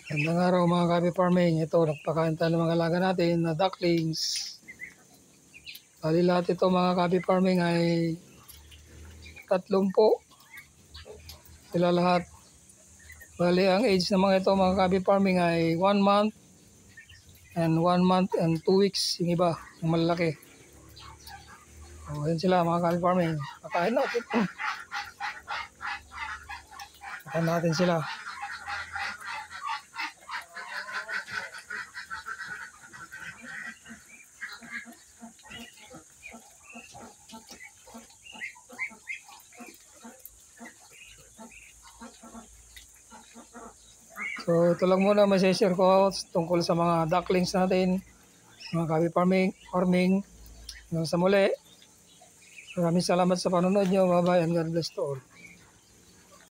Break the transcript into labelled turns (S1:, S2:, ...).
S1: Magandang araw mga Kabi Farming. Ito, nagpakain tayo ng mga alaga natin na ducklings. Bali lahat ito mga Kabi Farming ay 30 po. Sila lahat. Bali ang age ng mga ito mga Kabi Farming ay 1 month and 1 month and 2 weeks. Yung iba, yung malaki. O, yun sila mga Kabi Farming. Pakain natin. Pakain natin sila. So ito lang muna may share ko tungkol sa mga ducklings natin, mga Kabi Farming. Hanggang sa muli. Maraming salamat sa panonood nyo. Bye bye and God bless to all.